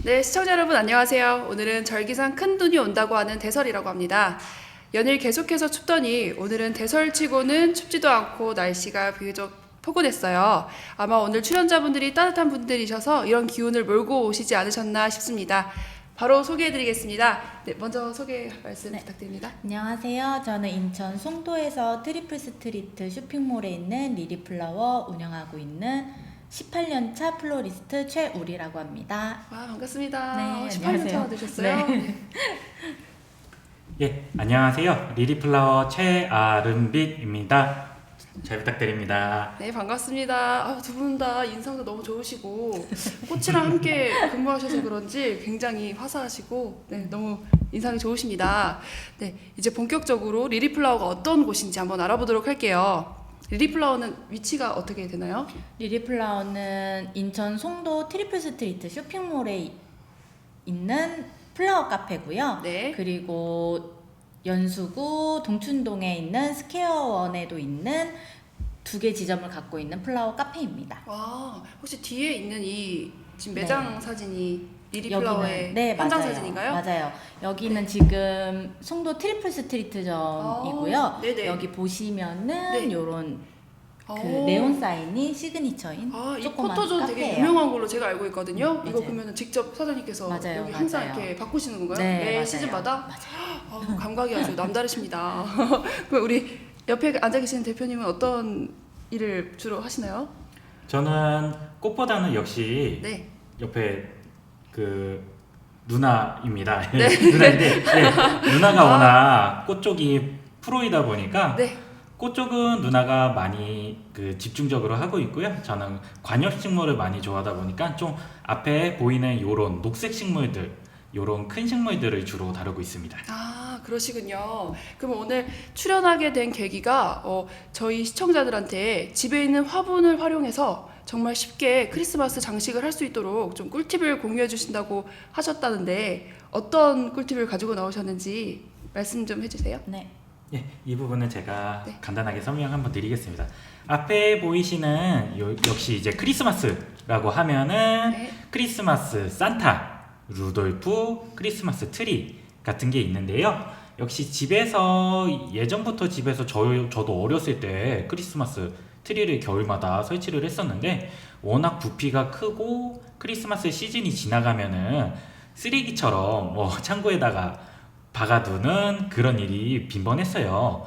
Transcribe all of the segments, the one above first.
네, 시청자 여러분 안녕하세요. 오늘은 절기상 큰 눈이 온다고 하는 대설이라고 합니다. 연일 계속해서 춥더니 오늘은 대설치고는 춥지도 않고 날씨가 비교적 포근했어요. 아마 오늘 출연자분들이 따뜻한 분들이셔서 이런 기운을 몰고 오시지 않으셨나 싶습니다. 바로 소개해드리겠습니다. 네, 먼저 소개 말씀 부탁드립니다. 안녕하세요. 저는 인천 송도에서 트리플 스트리트 쇼핑몰에 있는 리리플라워 운영하고 있는 18년차 플로리스트 최우리라고 합니다. 와, 반갑습니다. 네, 18년 차 되셨어요? 네. 예, 안녕하세요. 리리플라워 최아름빛입니다. 잘 부탁드립니다. 네, 반갑습니다. 두 분 다 인상도 너무 좋으시고 꽃이랑 함께 근무하셔서 그런지 굉장히 화사하시고 네, 너무 인상이 좋으십니다. 네, 이제 본격적으로 리리플라워가 어떤 곳인지 한번 알아보도록 할게요. 리리플라워는 위치가 어떻게 되나요? 리리플라워는 인천 송도 트리플 스트리트 쇼핑몰에 있는 플라워 카페고요. 네. 그리고 연수구 동춘동에 있는 스퀘어원에도 있는 2개 지점을 갖고 있는 플라워 카페입니다. 와, 혹시 뒤에 있는 이 지금 매장 사진이 리리플라워의 네, 현장 맞아요. 사진인가요? 맞아요. 여기는 지금 송도 트리플 스트리트점이고요. 네네. 여기 보시면은 네. 요런 그 오. 네온 사인이 시그니처인 이 조그만 포토존 되게 카페예요. 유명한 걸로 제가 알고 있거든요. 이거 맞아요. 그러면 직접 사장님께서 맞아요, 여기 항상 맞아요. 이렇게 바꾸시는 건가요? 네, 매 맞아요. 시즌마다? 맞아요. 감각이 아주 남다르십니다. 그럼 우리 옆에 앉아 계시는 대표님은 어떤 일을 주로 하시나요? 저는 꽃보다는 역시 네. 옆에 그 누나입니다. 네. 누나인데 누나가 워낙 꽃 쪽이 프로이다 보니까 네. 꽃 쪽은 누나가 많이 그 집중적으로 하고 있고요. 저는 관엽식물을 많이 좋아하다 보니까 좀 앞에 보이는 요런 녹색 식물들, 요런 큰 식물들을 주로 다루고 있습니다. 그러시군요. 그럼 오늘 출연하게 된 계기가 저희 시청자들한테 집에 있는 화분을 활용해서 정말 쉽게 크리스마스 장식을 할 수 있도록 좀 꿀팁을 공유해 주신다고 하셨다는데 어떤 꿀팁을 가지고 나오셨는지 말씀 좀 해주세요. 네. 예, 이 부분은 제가 네. 간단하게 설명 한번 드리겠습니다. 앞에 보이시는 역시 이제 크리스마스라고 하면은 네. 크리스마스 산타, 루돌프, 크리스마스 트리 같은 게 있는데요. 역시 집에서 예전부터 집에서 저도 어렸을 때 크리스마스 트리를 겨울마다 설치를 했었는데 워낙 부피가 크고 크리스마스 시즌이 지나가면은 쓰레기처럼 창고에다가 박아두는 그런 일이 빈번했어요.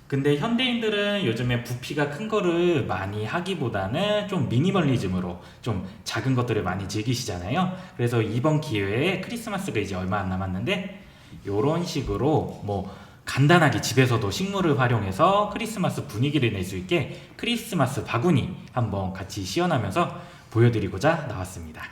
근데 현대인들은 요즘에 부피가 큰 거를 많이 하기보다는 좀 미니멀리즘으로 좀 작은 것들을 많이 즐기시잖아요. 그래서 이번 기회에 크리스마스가 이제 얼마 안 남았는데 요런 식으로 간단하게 집에서도 식물을 활용해서 크리스마스 분위기를 낼 수 있게 크리스마스 바구니 한번 같이 시연하면서 보여드리고자 나왔습니다.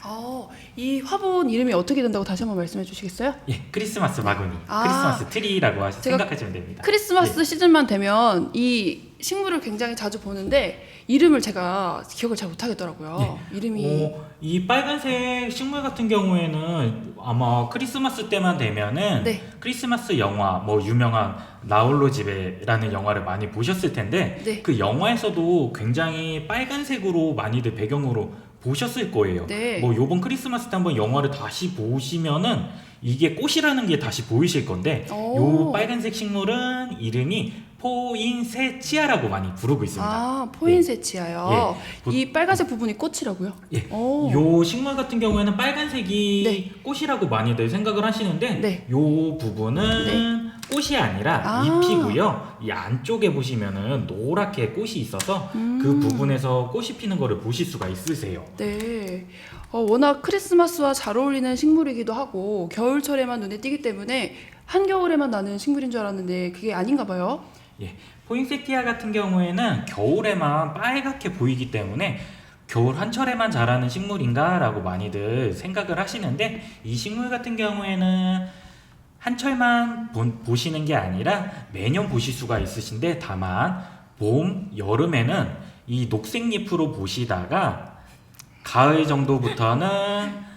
이 화분 이름이 어떻게 된다고 다시 한번 말씀해 주시겠어요? 예, 크리스마스 바구니, 크리스마스 트리라고 생각하시면 됩니다. 크리스마스 시즌만 되면 이 식물을 굉장히 자주 보는데 이름을 제가 기억을 잘 못하겠더라고요. 이름이 이 빨간색 식물 같은 경우에는 아마 크리스마스 때만 되면은 네. 크리스마스 영화 유명한 나홀로 집에라는 영화를 많이 보셨을 텐데 네. 그 영화에서도 굉장히 빨간색으로 많이들 배경으로 보셨을 거예요. 네. 요번 크리스마스 때 한번 영화를 다시 보시면은 이게 꽃이라는 게 다시 보이실 건데 요 빨간색 식물은 이름이 포인세치아라고 많이 부르고 있습니다. 포인세치아요. 예. 이 빨간색 부분이 꽃이라고요? 예. 오. 요 식물 같은 경우에는 빨간색이 네. 꽃이라고 많이들 생각을 하시는데 네. 요 부분은 꽃이 아니라 잎이고요. 이 안쪽에 보시면은 노랗게 꽃이 있어서 그 부분에서 꽃이 피는 거를 보실 수가 있으세요. 네. 워낙 크리스마스와 잘 어울리는 식물이기도 하고 겨울철에만 눈에 띄기 때문에 한겨울에만 나는 식물인 줄 알았는데 그게 아닌가 봐요. 예. 포인세티아 같은 경우에는 겨울에만 빨갛게 보이기 때문에 겨울 한철에만 자라는 식물인가 라고 많이들 생각을 하시는데 이 식물 같은 경우에는 한철만 보시는 게 아니라 매년 보실 수가 있으신데 다만 봄, 여름에는 이 녹색잎으로 보시다가 가을 정도부터는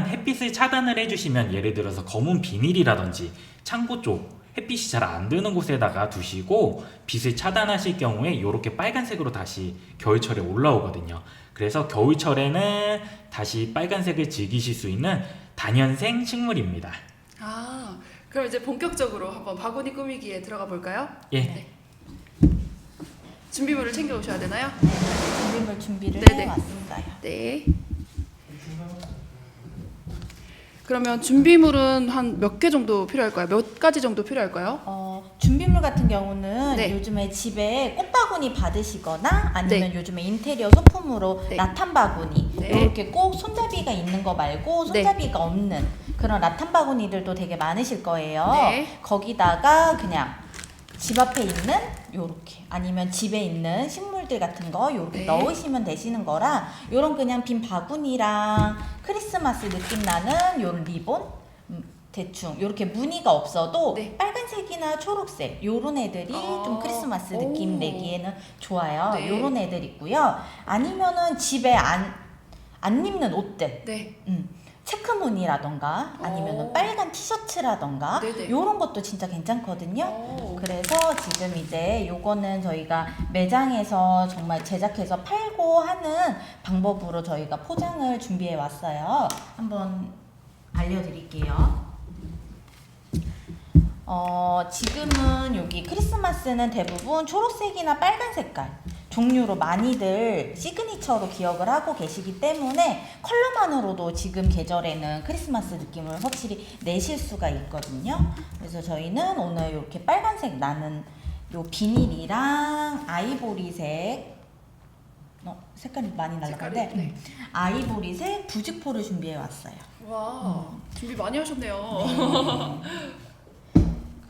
햇빛을 차단을 해주시면 예를 들어서 검은 비닐이라든지 창고 쪽 햇빛이 잘 안 드는 곳에다가 두시고 빛을 차단하실 경우에 이렇게 빨간색으로 다시 겨울철에 올라오거든요. 그래서 겨울철에는 다시 빨간색을 즐기실 수 있는 다년생 식물입니다. 아, 그럼 이제 본격적으로 한번 바구니 꾸미기에 들어가 볼까요? 예. 네. 준비물을 챙겨 오셔야 되나요? 준비물 준비를 네네. 해왔어요. 네. 그러면 준비물은 한 몇 개 정도 필요할까요? 몇 가지 정도 필요할까요? 준비물 같은 경우는 네. 요즘에 집에 꽃바구니 받으시거나 아니면 네. 요즘에 인테리어 소품으로 네. 라탄 바구니 네. 이렇게 꼭 손잡이가 있는 거 말고 네. 손잡이가 없는 그런 라탄 바구니들도 되게 많으실 거예요. 네. 거기다가 그냥 집 앞에 있는 요렇게 아니면 집에 있는 식물들 같은 거 요렇게 네. 넣으시면 되시는 거라 요런 그냥 빈 바구니랑 크리스마스 느낌 나는 요런 리본 대충 요렇게 무늬가 없어도 네. 빨간색이나 초록색 요런 애들이 아, 좀 크리스마스 오. 느낌 내기에는 좋아요. 네. 요런 애들 있고요. 아니면은 집에 안 입는 옷들 네. 체크 무늬라던가 아니면은 오. 빨간 티셔츠라던가 네네. 요런 것도 진짜 괜찮거든요. 오. 그래서 지금 이제 요거는 저희가 매장에서 정말 제작해서 팔고 하는 방법으로 저희가 포장을 준비해 왔어요. 한번 알려드릴게요. 지금은 여기 크리스마스는 대부분 초록색이나 빨간 색깔 종류로 많이들 시그니처로 기억을 하고 계시기 때문에 컬러만으로도 지금 계절에는 크리스마스 느낌을 확실히 내실 수가 있거든요. 그래서 저희는 오늘 이렇게 빨간색 나는 요 비닐이랑 아이보리색 색깔이 많이 날라가는데 네. 아이보리색 부직포를 준비해 왔어요. 와, 준비 많이 하셨네요.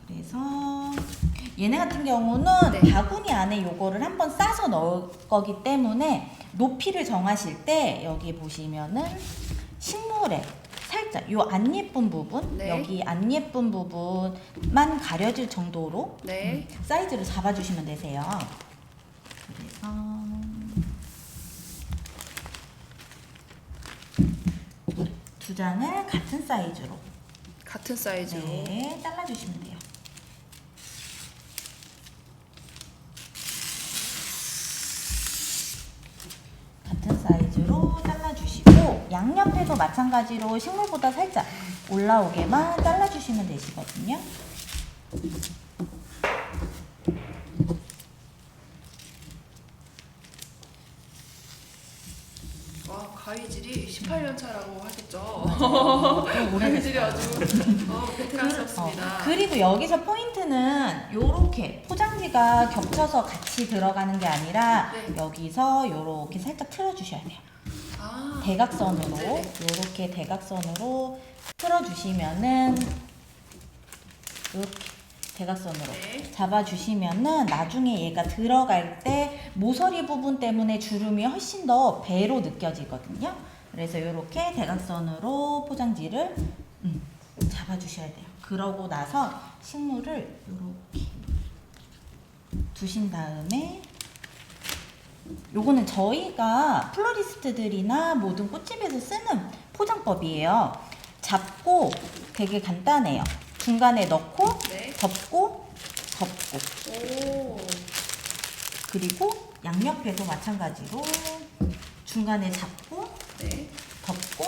그래서 얘네 같은 경우는 네. 바구니 안에 요거를 한번 싸서 넣을 거기 때문에 높이를 정하실 때 여기 보시면은 식물에 살짝 요 안 예쁜 부분 네. 여기 안 예쁜 부분만 가려질 정도로 네. 사이즈를 잡아주시면 되세요. 그래서 두 장을 같은 사이즈로 같은 사이즈로. 네, 잘라주시면 돼요. 같은 사이즈로 잘라주시고 양옆에도 마찬가지로 식물보다 살짝 올라오게만 잘라주시면 되시거든요. 와, 가위질이 18년 차라고 하셨죠? 좀 가위질이 오래됐어요. 아주 베테랑스럽습니다. 그리고 여기서 포인트는 요렇게 포장지가 겹쳐서 같이 들어가는 게 아니라 네. 여기서 요렇게 살짝 틀어주셔야 돼요. 아, 대각선으로 네네. 요렇게 대각선으로 틀어주시면은 요렇게 대각선으로 네. 잡아주시면은 나중에 얘가 들어갈 때 모서리 부분 때문에 주름이 훨씬 더 배로 느껴지거든요. 그래서 요렇게 대각선으로 포장지를 잡아주셔야 돼요. 그러고 나서 식물을 요렇게 두신 다음에 요거는 저희가 플로리스트들이나 모든 꽃집에서 쓰는 포장법이에요. 잡고 되게 간단해요. 중간에 넣고 네. 덮고 오. 그리고 양옆에도 마찬가지로 중간에 잡고 네. 덮고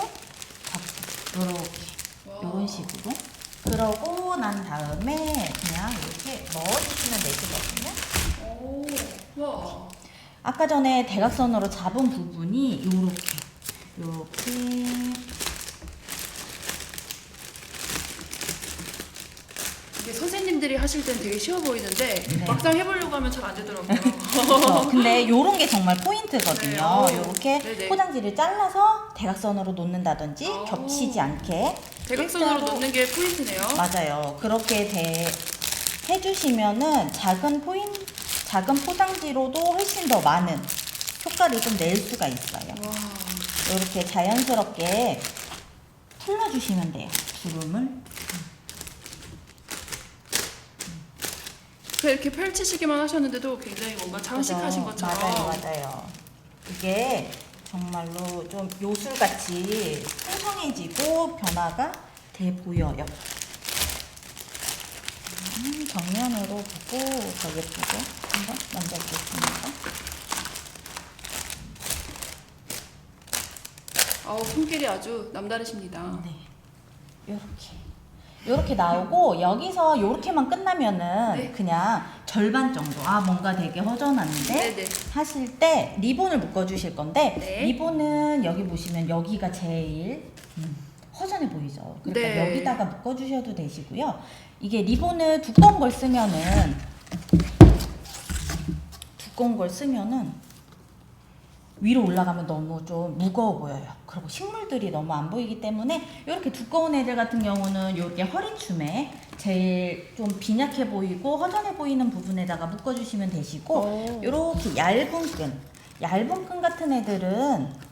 요렇게 와. 요런 식으로 그러고 난 다음에 그냥 이렇게 넣어주시면 되시거든요. 오. 와. 아까 전에 대각선으로 잡은 부분이 요렇게 이게 선생님들이 하실 땐 되게 쉬워 보이는데 네. 막상 해보려고 하면 잘 안 되더라고요. 근데 요런 게 정말 포인트거든요. 네. 요렇게 네네. 포장지를 잘라서 대각선으로 놓는다든지 오. 겹치지 않게 대각선으로 일자로- 놓는 게 포인트네요. 맞아요. 그렇게 해주시면은 작은 포장지로도 훨씬 더 많은 효과를 좀 낼 수가 있어요. 와. 이렇게 자연스럽게 풀러주시면 돼요. 주름을. 이렇게 펼치시기만 하셨는데도 굉장히 뭔가 장식하신 그죠? 것처럼. 맞아요. 이게 정말로 좀 요술같이 풍성해지고 변화가 돼 보여요. 정면으로 보고 더 예쁘게 한번 만져보겠습니다. 손길이 아주 남다르십니다. 네. 요렇게 나오고 여기서 요렇게만 끝나면은 네. 그냥 절반 정도 뭔가 되게 허전한데 네네. 하실 때 리본을 묶어 주실 건데 네. 리본은 여기 보시면 여기가 제일 허전해 보이죠. 그러니까 네. 여기다가 묶어 주셔도 되시고요. 이게 리본을 두꺼운 걸 쓰면은 위로 올라가면 너무 좀 무거워 보여요. 그리고 식물들이 너무 안 보이기 때문에 이렇게 두꺼운 애들 같은 경우는 이렇게 허리춤에 제일 좀 빈약해 보이고 허전해 보이는 부분에다가 묶어주시면 되시고 이렇게 얇은 끈 같은 애들은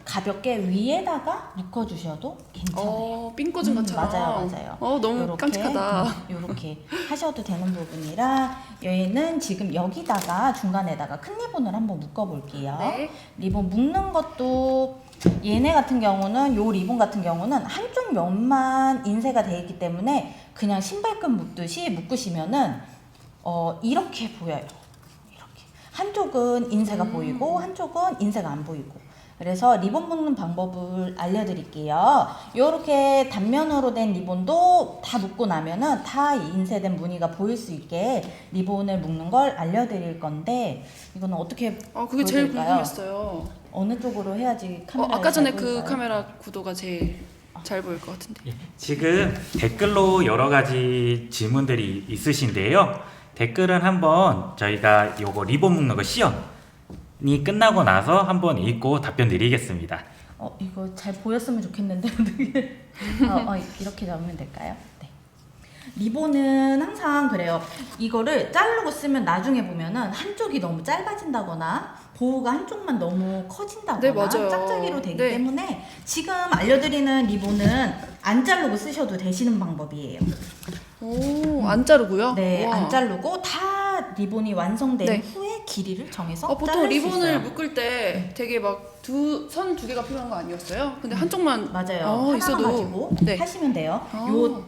가볍게 위에다가 묶어주셔도 괜찮아요. 핀 꽂은 것처럼. 맞아요. 너무 요렇게, 깜찍하다. 이렇게 하셔도 되는 부분이라 얘는 지금 여기다가 중간에다가 큰 리본을 한번 묶어볼게요. 네. 리본 묶는 것도 얘네 같은 경우는 요 리본 같은 경우는 한쪽 면만 인쇄가 되어 있기 때문에 그냥 신발끈 묶듯이 묶으시면은 이렇게 보여요. 이렇게 한쪽은 인쇄가 보이고 한쪽은 인쇄가 안 보이고. 그래서 리본 묶는 방법을 알려드릴게요. 이렇게 단면으로 된 리본도 다 묶고 나면은 다 인쇄된 무늬가 보일 수 있게 리본을 묶는 걸 알려드릴 건데 이거는 어떻게 그게 제일 보여드릴까요? 궁금했어요. 어느 쪽으로 해야지 카메라 아까 전에 그 카메라 구도가 제일 잘 보일 것 같은데. 예, 지금 댓글로 여러 가지 질문들이 있으신데요. 댓글은 한번 저희가 요거 리본 묶는 거 시연이 끝나고 나서 한번 읽고 답변 드리겠습니다. 이거 잘 보였으면 좋겠는데 어떻게 이렇게 잡으면 될까요? 네. 리본은 항상 그래요. 이거를 자르고 쓰면 나중에 보면은 한쪽이 너무 짧아진다거나 보호가 한쪽만 너무 커진다거나 네, 맞아요. 짝짝이로 되기 네. 때문에 지금 알려드리는 리본은 안 자르고 쓰셔도 되시는 방법이에요. 안 자르고요? 네, 우와. 안 자르고 다 리본이 완성된 네. 후에 길이를 정해서 보통 자를 수 리본을 있어요. 묶을 때 되게 막 선 두 개가 필요한 거 아니었어요? 근데 한쪽만 맞아요. 하나 있어도 가지고 네. 하시면 돼요. 요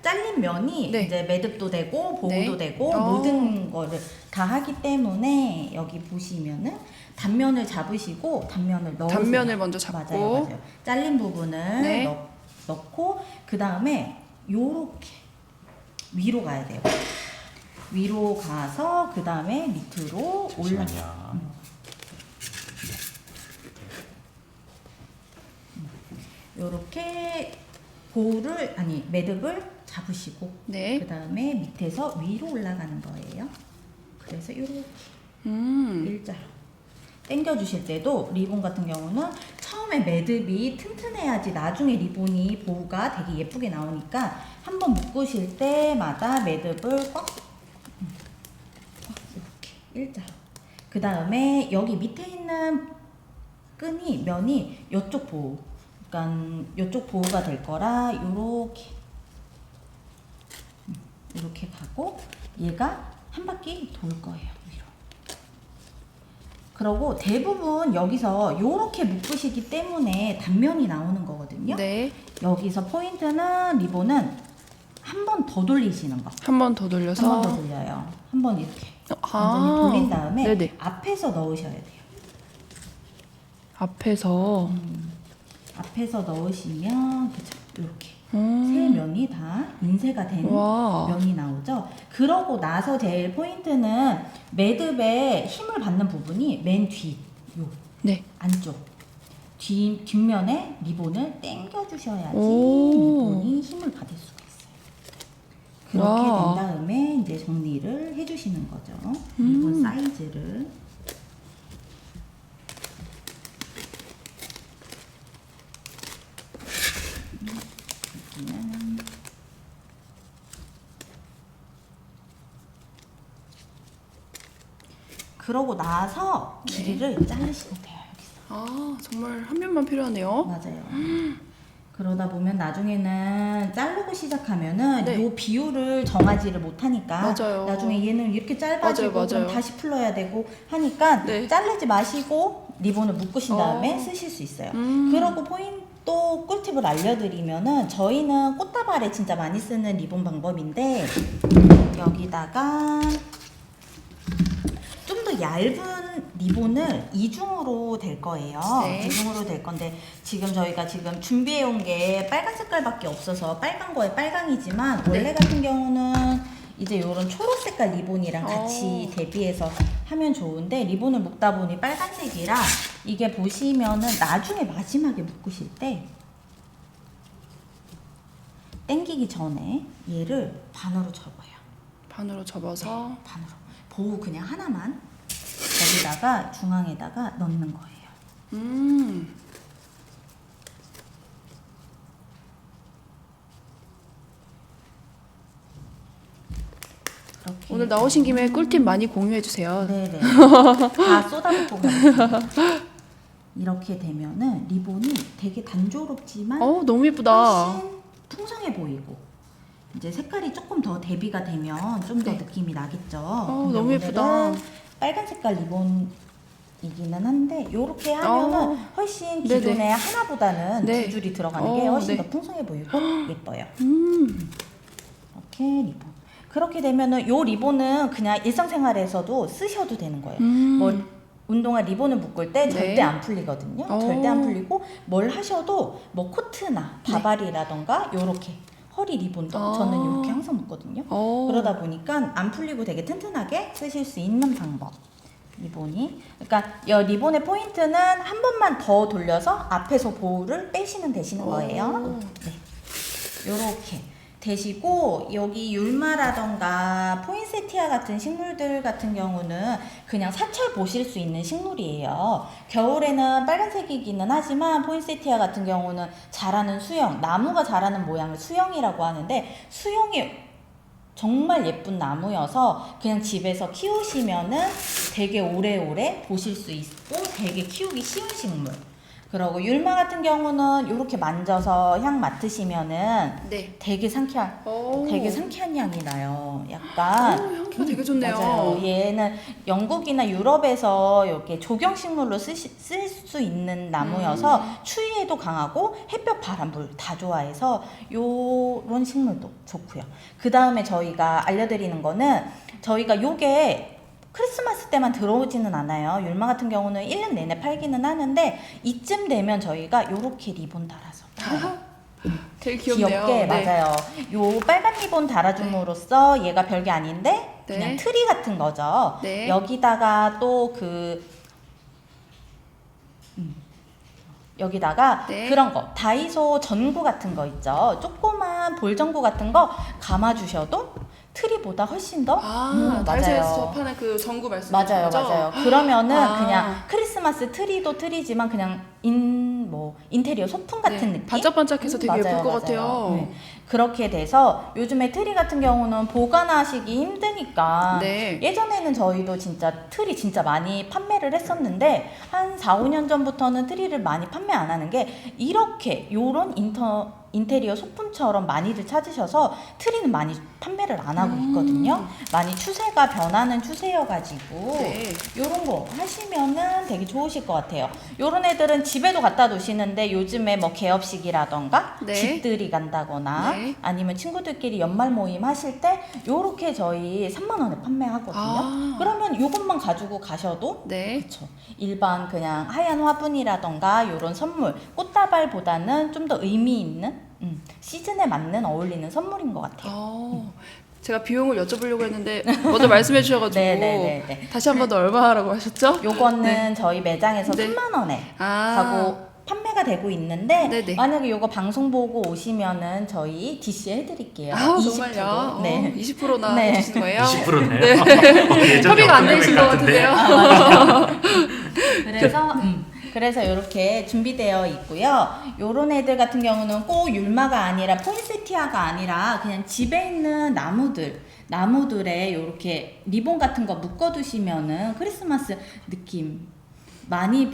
잘린 면이 네. 이제 매듭도 되고 보호도 네. 되고 모든 거를 다 하기 때문에 여기 보시면은 단면을 잡으시고 단면을 넣으세요. 단면을 먼저 잡고 맞아요. 잘린 부분을 네. 넣고 그 다음에 요렇게 위로 가야 돼요. 위로 가서 그 다음에 밑으로 올라. 잠시만요. 요렇게 매듭을 잡으시고 네. 그 다음에 밑에서 위로 올라가는 거예요. 그래서 요렇게 일자로 당겨 주실 때도 리본 같은 경우는 처음에 매듭이 튼튼해야지 나중에 리본이 보호가 되게 예쁘게 나오니까 한번 묶으실 때마다 매듭을 꽉 이렇게 일자로. 그 다음에 여기 밑에 있는 면이 이쪽 보호. 그러니까 이쪽 보호가 될 거라 요렇게 가고 얘가 한 바퀴 돌 거예요. 위로. 그러고 대부분 여기서 요렇게 묶으시기 때문에 단면이 나오는 거거든요. 네. 여기서 포인트는 리본은 한 번 더 돌리시는 거. 한 번 더 돌려서 한 번 더 돌려요. 한 번 이렇게 완전히 돌린 다음에 네네. 앞에서 넣으셔야 돼요. 앞에서 넣으시면 그쵸 이렇게 세 음. 면이 다 인쇄가 된 와. 면이 나오죠. 그러고 나서 제일 포인트는 매듭에 힘을 받는 부분이 맨 뒤, 네. 안쪽 뒷면에 리본을 당겨 주셔야지 오. 리본이 힘을 받을 수가 있어요. 그렇게 와. 된 다음에 이제 정리를 해주시는 거죠. 리본 사이즈를. 그러고 나서 길이를 자르시면 돼요. 여기서. 정말 한 면만 필요하네요. 맞아요. 그러다 보면 나중에는 자르고 시작하면은 네. 요 비율을 정하지를 못하니까 맞아요. 나중에 얘는 이렇게 짧아지고 맞아요. 그럼 다시 풀러야 되고 하니까 네. 자르지 마시고 리본을 묶으신 다음에 쓰실 수 있어요. 그러고 또 꿀팁을 알려드리면은 저희는 꽃다발에 진짜 많이 쓰는 리본 방법인데 여기다가 좀 더 얇은 리본을 이중으로 될 거예요. 네. 이중으로 될 건데 지금 저희가 지금 준비해 온 게 빨간 색깔밖에 없어서 빨간 거에 빨강이지만 네. 원래 같은 경우는 이제 이런 초록 색깔 리본이랑 같이 대비해서 하면 좋은데 리본을 묶다 보니 빨간색이라 이게 보시면은 나중에 마지막에 묶으실 때 당기기 전에 얘를 반으로 접어요. 반으로 접어서 반으로. 보호 그냥 하나만 여기다가 중앙에다가 넣는 거예요. 그렇게 오늘 나오신 김에 꿀팁 많이 공유해 주세요. 네네 다 쏟아붓고 가겠습니다. 이렇게 되면은 리본이 되게 단조롭지만 너무 예쁘다. 훨씬 풍성해 보이고 이제 색깔이 조금 더 대비가 되면 좀 더 네. 느낌이 나겠죠. 근데 너무 예쁘다. 오늘은 빨간 색깔 리본이기는 한데 이렇게 하면은 훨씬 네네. 기존의 하나보다는 네. 두 줄이 들어가는 게 훨씬 네. 더 풍성해 보이고 예뻐요. 이렇게 리본. 그렇게 되면은 요 리본은 그냥 일상생활에서도 쓰셔도 되는 거예요. 뭐 운동화 리본을 묶을 때 절대 네. 안 풀리거든요. 오. 절대 안 풀리고 뭘 하셔도 뭐 코트나 바바리라던가 요렇게 허리 리본도 저는 요렇게 항상 묶거든요. 그러다 보니까 안 풀리고 되게 튼튼하게 쓰실 수 있는 방법. 리본이. 그러니까 이 리본의 포인트는 한 번만 더 돌려서 앞에서 보호를 빼시면 되시는 거예요. 네. 요렇게 되시고 여기 율마라던가 포인세티아 같은 식물들 같은 경우는 그냥 사철 보실 수 있는 식물이에요. 겨울에는 빨간색이기는 하지만 포인세티아 같은 경우는 자라는 수영, 나무가 자라는 모양을 수영이라고 하는데 수영이 정말 예쁜 나무여서 그냥 집에서 키우시면은 되게 오래오래 보실 수 있고 되게 키우기 쉬운 식물. 그리고 율마 같은 경우는 이렇게 만져서 향 맡으시면은 네. 되게 상쾌한 향이 나요. 약간 향기가 되게 좋네요. 맞아요. 얘는 영국이나 유럽에서 이렇게 조경식물로 쓸 수 있는 나무여서 추위에도 강하고 햇볕, 바람, 물 다 좋아해서 요런 식물도 좋고요. 그 다음에 저희가 알려드리는 거는 저희가 요게 크리스마스 때만 들어오지는 않아요. 율마 같은 경우는 1년 내내 팔기는 하는데 이쯤 되면 저희가 요렇게 리본 달아서 팔아요. 되게 귀엽네요. 귀엽게 네. 맞아요. 요 빨간 리본 달아줌으로써 얘가 별게 아닌데 네. 그냥 트리 같은 거죠. 네. 여기다가 또 여기다가 네. 그런 거 다이소 전구 같은 거 있죠. 조그만 볼전구 같은 거 감아주셔도 트리보다 훨씬 더 다이소에서 파는 그 전구 말씀이시죠? 맞아요. 그러면은 아. 그냥 크리스마스 트리도 트리지만 그냥 인테리어 소품 같은 네, 느낌? 반짝반짝해서 되게 예쁠 것 같아요. 네. 그렇게 돼서 요즘에 트리 같은 경우는 보관하시기 힘드니까 네. 예전에는 저희도 진짜 트리 진짜 많이 판매를 했었는데 한 4, 5년 전부터는 트리를 많이 판매 안 하는 게 이렇게 요런 인테리어 소품처럼 많이들 찾으셔서 트리는 많이 판매를 안 하고 있거든요. 많이 추세가 변하는 추세여가지고 네. 요런 거 하시면은 되게 좋으실 것 같아요. 요런 애들은 집에도 갖다 놓으시는데 요즘에 뭐 개업식이라던가 네. 집들이 간다거나 네. 아니면 친구들끼리 연말 모임 하실 때 요렇게 저희 3만 원에 판매하거든요. 그러면 요것만 가지고 가셔도 네. 그쵸. 일반 그냥 하얀 화분이라던가 요런 선물 꽃다발보다는 좀 더 의미 있는 시즌에 맞는 어울리는 선물인 것 같아요. 제가 비용을 여쭤보려고 했는데 먼저 말씀해 주셔가지고 네네네네. 다시 한 번 더 얼마라고 하셨죠? 요거는 네. 저희 매장에서 네. 3만 원에 하고 판매가 되고 있는데 네네. 만약에 요거 방송 보고 오시면은 저희 DC 해드릴게요. 정말요? 20%. 네. 20%나 네. 해주시는 거예요? 20%네요. 협의가 안 되신 것 같은데요? 그래서 이렇게 준비되어 있고요. 요런 애들 같은 경우는 꼭 율마가 아니라 포인세티아가 아니라 그냥 집에 있는 나무들에 요렇게 리본 같은 거 묶어두시면은 크리스마스 느낌 많이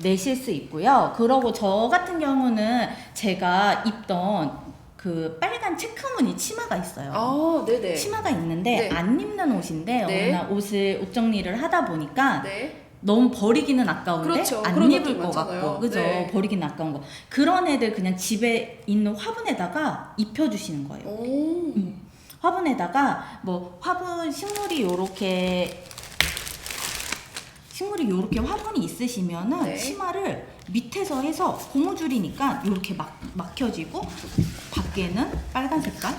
내실 수 있고요. 그러고 저 같은 경우는 제가 입던 그 빨간 체크무늬 치마가 있어요. 네네. 치마가 있는데 네. 안 입는 옷인데 네. 어느 날 옷 정리를 하다 보니까 네. 너무 버리기는 아까운데 그렇죠. 안 그런 입을 것들 것 많잖아요. 같고 그죠? 네. 버리기는 아까운 거 그런 애들 그냥 집에 있는 화분에다가 입혀주시는 거예요. 화분에다가 뭐 화분 식물이 요렇게 식물이 이렇게 화분이 있으시면은 네. 치마를 밑에서 해서 고무줄이니까 이렇게 막혀지고 밖에는 빨간 색깔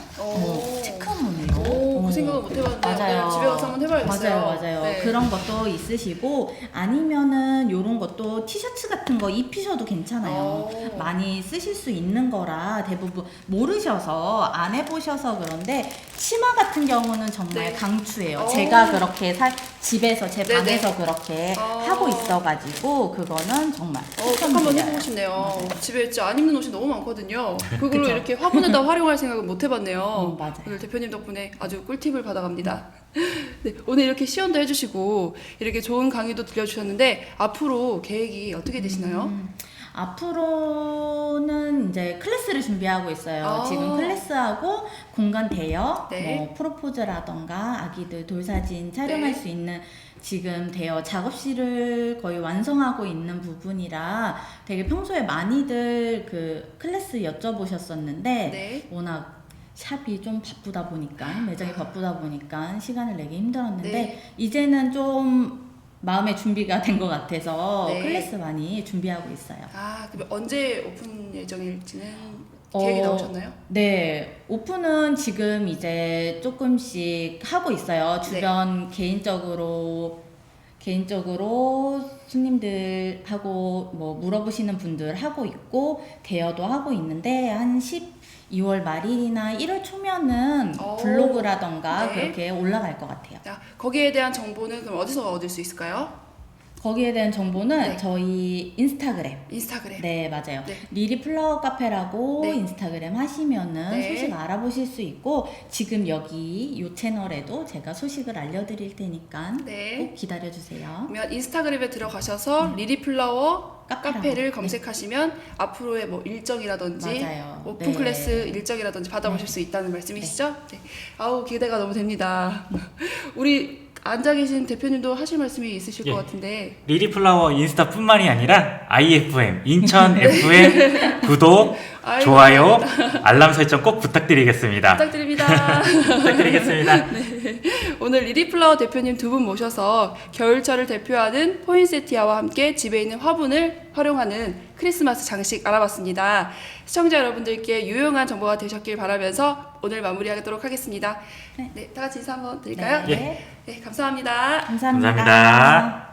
체크무늬로. 오, 그 생각은 못 해봤는데 맞아요. 집에 가서 한번 해봐야겠어요. 맞아요. 네. 그런 것도 있으시고 아니면은 요런 것도 티셔츠 같은 거 입히셔도 괜찮아요. 오. 많이 쓰실 수 있는 거라 대부분 모르셔서 안 해보셔서 그런데 치마 같은 경우는 정말 네. 강추해요. 오. 제가 그렇게 집에서 제 네네. 방에서 그렇게 하고 있어가지고 그거는 정말 꼭 한번 추천드려요. 해보고 싶네요. 맞아요. 집에 진짜 안 입는 옷이 너무 많거든요. 그걸로 그쵸. 이렇게 화분에다 활용할 생각은 못 해봤네요. 맞아요. 오늘 대표님 덕분에 아주 꿀팁을 받아갑니다. 네, 오늘 이렇게 시연도 해주시고 이렇게 좋은 강의도 들려주셨는데 앞으로 계획이 어떻게 되시나요? 앞으로는 이제 클래스를 준비하고 있어요. 아. 지금 클래스하고 공간 대여, 네. 뭐 프로포즈라던가 아기들 돌사진 촬영할 네. 수 있는 지금 대여 작업실을 거의 완성하고 있는 부분이라 되게 평소에 많이들 그 클래스 여쭤보셨었는데 네. 워낙 샵이 좀 바쁘다 보니까 매장이 바쁘다 보니까 시간을 내기 힘들었는데 네. 이제는 좀 마음의 준비가 된 것 같아서 네. 클래스 많이 준비하고 있어요. 아, 그럼 언제 오픈 예정일지는 계획이 나오셨나요? 네, 오픈은 지금 이제 조금씩 하고 있어요. 주변 개인적으로 손님들하고 뭐 물어보시는 분들 하고 있고 대여도 하고 있는데 한 12월 말일이나 1월 초면은 오. 블로그라던가 네. 그렇게 올라갈 것 같아요. 자, 거기에 대한 정보는 그럼 어디서 얻을 수 있을까요? 거기에 대한 정보는 네. 저희 인스타그램. 인스타그램. 네, 맞아요. 네. 리리플라워 카페라고 네. 인스타그램 하시면은 네. 소식 알아보실 수 있고 지금 여기 요 채널에도 제가 소식을 알려드릴 테니까 네. 꼭 기다려주세요. 그러면 인스타그램에 들어가셔서 리리플라워 카페라고. 카페를 네. 검색하시면 앞으로의 뭐 일정이라든지 맞아요. 오픈 네. 클래스 일정이라든지 받아보실 수 있다는 말씀이시죠? 네. 아우 기대가 너무 됩니다. 우리 앉아 계신 대표님도 하실 말씀이 있으실 예. 것 같은데 리리플라워 인스타뿐만이 아니라 IFM 인천 FM 구독, 아이고, 좋아요, 알람 설정 꼭 부탁드리겠습니다. 부탁드립니다. 부탁드리겠습니다. 오늘 리리플라워 대표님 두 분 모셔서 겨울철을 대표하는 포인세티아와 함께 집에 있는 화분을 활용하는 크리스마스 장식 알아봤습니다. 시청자 여러분들께 유용한 정보가 되셨길 바라면서 오늘 마무리하도록 하겠습니다. 네, 다 같이 인사 한번 드릴까요? 네. 네, 감사합니다. 감사합니다. 감사합니다.